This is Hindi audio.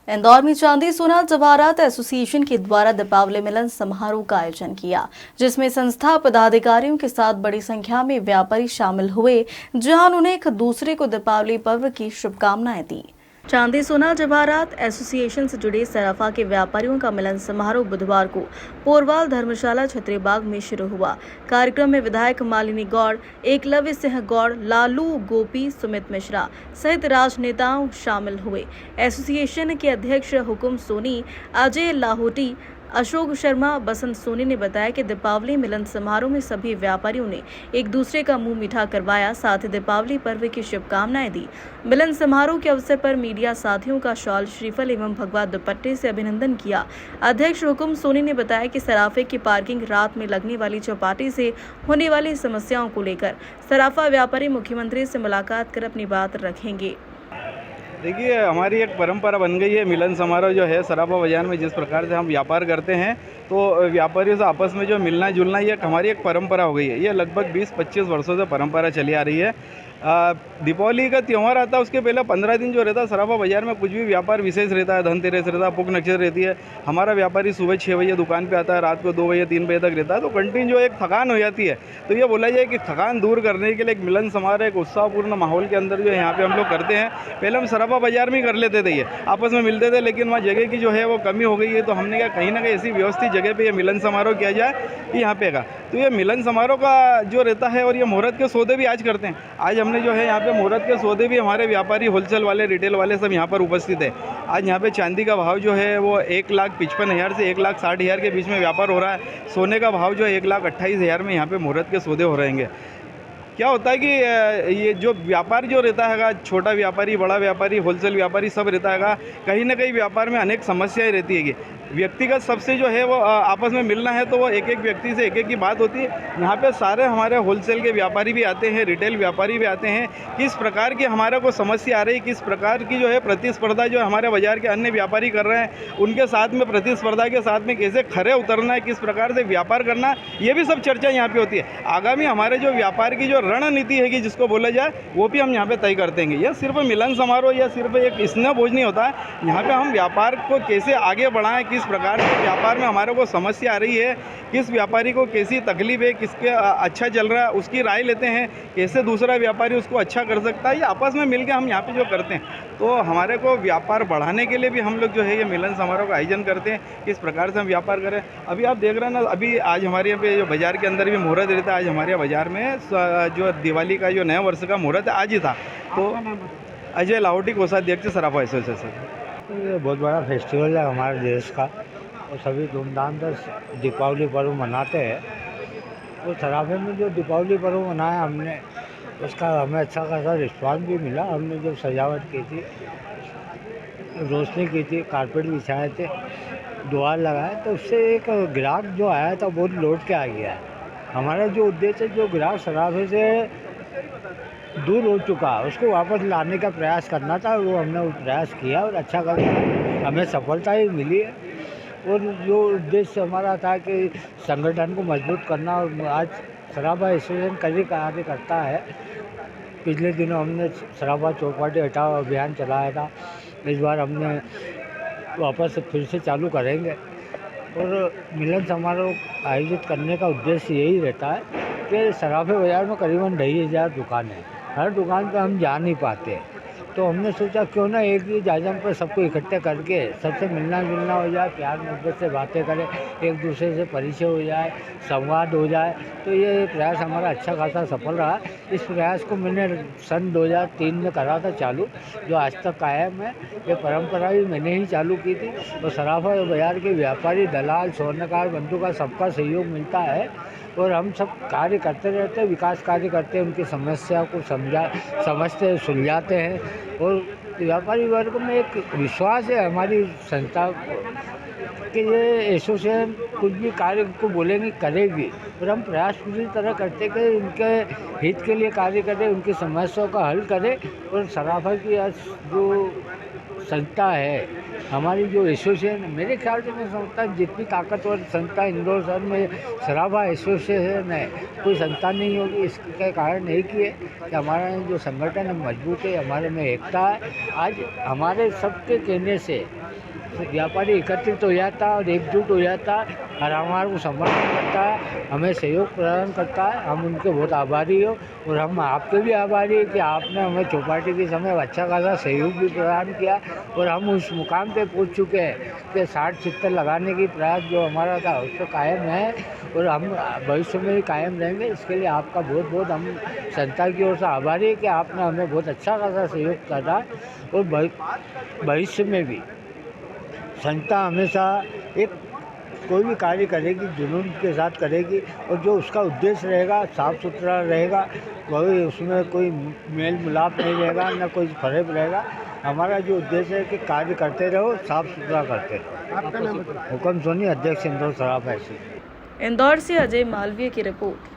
इंदौर में चांदी सोना जवाहरात एसोसिएशन के द्वारा दीपावली मिलन समारोह का आयोजन किया, जिसमें संस्था पदाधिकारियों के साथ बड़ी संख्या में व्यापारी शामिल हुए, जहां उन्होंने एक दूसरे को दीपावली पर्व की शुभकामनाएं दी। चांदी सोना जवाहरात एसोसिएशन से जुड़े सराफा के व्यापारियों का मिलन समारोह बुधवार को पोरवाल धर्मशाला छत्रीबाग में शुरू हुआ। कार्यक्रम में विधायक मालिनी गौड़, एकलव्य सिंह गौड़, लालू गोपी, सुमित मिश्रा सहित राजनेताओं शामिल हुए। एसोसिएशन के अध्यक्ष हुकुम सोनी, अजय लाहौटी, अशोक शर्मा, बसंत सोनी ने बताया कि दीपावली मिलन समारोह में सभी व्यापारियों ने एक दूसरे का मुंह मीठा करवाया, साथ ही दीपावली पर्व की शुभकामनाएं दी। मिलन समारोह के अवसर पर मीडिया साथियों का शॉल, श्रीफल एवं भगवा दुपट्टे से अभिनंदन किया। अध्यक्ष हुकुम सोनी ने बताया कि सराफे की पार्किंग रात में लगने वाली चौपाटी से होने वाली समस्याओं को लेकर सराफा व्यापारी मुख्यमंत्री से मुलाकात कर अपनी बात रखेंगे। देखिए, हमारी एक परंपरा बन गई है मिलन समारोह जो है सराफा बाजार में। जिस प्रकार से हम व्यापार करते हैं तो व्यापारियों से आपस में जो मिलना जुलना ये हमारी एक परंपरा हो गई है। ये लगभग 20-25 वर्षों से परंपरा चली आ रही है। दीपावली का त्यौहार आता है, उसके पहले 15 दिन जो रहता है सराफा बाजार में कुछ भी व्यापार विशेष रहता है। धनतेरस रहता है, पुक नक्षत्र रहती है। हमारा व्यापारी सुबह 6 बजे दुकान पे आता है, रात को 2 बजे 3 बजे तक रहता है। तो कंटिन्यू जो एक थकान हो जाती है, तो ये बोला जाए कि थकान दूर करने के लिए एक मिलन समारोह, एक उत्साहपूर्ण माहौल के अंदर जो यहाँ पे हम लोग करते हैं। पहले हम सराफा बाजार में ही कर लेते थे, ये आपस में मिलते थे, लेकिन वहाँ जगह की जो है वो कमी हो गई है। तो हमने कहा कहीं ना कहीं ऐसी व्यवस्थित जगह पे ये मिलन समारोह किया जाए कि यहाँ पे का। तो ये मिलन समारोह का जो रहता है, और ये मुहूर्त के सौदे भी आज करते हैं। आज हमने जो है यहाँ पे मुहूर्त के सौदे भी हमारे व्यापारी, होलसेल वाले, रिटेल वाले सब यहाँ पर उपस्थित है। आज यहाँ पे चांदी का भाव जो है वो 1,55,000 से 1,60,000 के बीच में व्यापार हो रहा है। सोने का भाव जो है 1,28,000 में यहाँ पे मुहूर्त के सौदे हो रहेंगे। क्या होता है कि ये जो व्यापार जो रहता है, छोटा व्यापारी, बड़ा व्यापारी, होलसेल व्यापारी सब रहता है, कहीं ना कहीं व्यापार में अनेक समस्याएं रहती है। व्यक्तिगत सबसे जो है वो आपस में मिलना है तो वो एक एक व्यक्ति से एक एक की बात होती है। यहाँ पे सारे हमारे होलसेल के व्यापारी भी आते हैं, रिटेल व्यापारी भी आते हैं। किस प्रकार की हमारे को समस्या आ रही, किस प्रकार की जो है प्रतिस्पर्धा जो हमारे बाज़ार के अन्य व्यापारी कर रहे हैं, उनके साथ में प्रतिस्पर्धा के साथ में कैसे खरे उतरना है, किस प्रकार से व्यापार करना, ये भी सब चर्चा यहाँ पे होती है। आगामी हमारे जो व्यापार की जो रणनीति है कि जिसको बोला जाए, वो भी हम यहाँ पे तय करते हैं। यह सिर्फ मिलन समारोह या सिर्फ एक स्नेह भोज नहीं होता है। यहाँ पे हम व्यापार को कैसे आगे बढ़ाएं, किस प्रकार के व्यापार में हमारे को समस्या आ रही है, किस व्यापारी को कैसी तकलीफ है, किसके अच्छा चल रहा है, उसकी राय लेते हैं। कैसे दूसरा व्यापारी उसको अच्छा कर सकता है, ये आपस में मिलकर हम यहाँ पे जो करते हैं। तो हमारे को व्यापार बढ़ाने के लिए भी हम लोग जो है ये मिलन समारोह का आयोजन करते हैं, किस प्रकार से हम व्यापार करें। अभी आप देख रहे हैं ना, अभी आज हमारे यहाँ पे जो बाज़ार के अंदर भी मुहूर्त रहता है। आज हमारे बाज़ार में जो दिवाली का जो नया वर्ष का मुहूर्त आज ही था। तो अजय लाहौटी, कोषाध्यक्ष सराफा एसोसिएशन। ये बहुत बड़ा फेस्टिवल है हमारे देश का, और सभी धूमधाम से दीपावली पर्व मनाते हैं। तो सराफे में जो दीपावली पर्व मनाया हमने, उसका हमें अच्छा खासा रिस्पॉन्स भी मिला। हमने जब सजावट की थी, रोशनी की थी, कारपेट बिछाए थे, द्वार लगाए, तो उससे एक ग्राहक जो आया था बहुत लौट के आ गया है। हमारा जो उद्देश्य है, जो ग्राहक सराफे से दूर हो चुका है, उसको वापस लाने का प्रयास करना था। वो हमने वो प्रयास किया और अच्छा खासा हमें सफलता ही मिली है। और जो उद्देश्य हमारा था कि संगठन को मजबूत करना, और आज सराफा एसोसिएशन कभी कार्य करता है। पिछले दिनों हमने सराफा चौपाटी हटाओ अभियान चलाया था, इस बार हमने वापस से फिर से चालू करेंगे। और मिलन समारोह आयोजित करने का उद्देश्य यही रहता है कि सराफे बाज़ार में करीबन 2,500 दुकानें हैं। हर दुकान पर हम जा नहीं पाते, तो हमने सोचा क्यों ना एक ही जाजम पर सबको इकट्ठे करके सबसे मिलना जुलना हो जाए, प्यार मोहब्बत से बातें करें, एक दूसरे से परिचय हो जाए, संवाद हो जाए। तो ये प्रयास हमारा अच्छा खासा सफल रहा। इस प्रयास को मैंने सन 2003 में करा था चालू, जो आज तक कायम है। ये परंपरा भी मैंने ही चालू की थी। तो सराफा बाज़ार के व्यापारी, दलाल, स्वर्णकार बंधु का सबका सहयोग मिलता है, और हम सब कार्य करते रहते हैं, विकास कार्य करते हैं, उनकी समस्या को समझते हैं, सुलझाते हैं। और व्यापारी वर्ग में एक विश्वास है हमारी संस्था कि ये एसोसिएशन कुछ भी कार्य को बोलेंगे करेगी, और हम प्रयास पूरी तरह करते कि उनके हित के लिए कार्य करें, उनकी समस्याओं का हल करें। और सराफा की जो संस्था है, हमारी जो एसोसिएशन है, मेरे ख्याल से मैं समझता हूँ जितनी ताकतवर संस्था इंदौर शहर में सराफा एसोसिएशन है, कोई संस्था नहीं होगी। इसके कारण एक ही है कि हमारा जो संगठन है मजबूत है, हमारे में एकता है। आज हमारे सबके कहने से व्यापारी एकत्रित हो जाता है और एकजुट हो जाता है और हमारे को समर्थन करता है, हमें सहयोग प्रदान करता है। हम उनके बहुत आभारी हो और हम आपके भी आभारी हैं कि आपने हमें चौपाटी के समय अच्छा खासा सहयोग भी प्रदान किया और हम उस मुकाम पे पहुंच चुके हैं कि 60 चित्तर लगाने की प्रयास जो हमारा था उस पर कायम है और हम भविष्य में भी कायम रहेंगे। इसके लिए आपका बहुत बहुत हम संस्था की ओर से आभारी है कि आपने हमें बहुत अच्छा खासा सहयोग करा और भविष्य में भी संस्था हमेशा एक कोई भी कार्य करेगी जुनून के साथ करेगी और जो उसका उद्देश्य रहेगा साफ़ सुथरा रहेगा, कोई उसमें कोई मेल मिलाप नहीं रहेगा, न कोई फर्क रहेगा। हमारा जो उद्देश्य है कि कार्य करते रहो, साफ़ सुथरा करते रहो। आपका नाम बताइए। हुक्म सोनी, अध्यक्ष इंदौर सराफा ऐसी। इंदौर से अजय मालवीय की रिपोर्ट।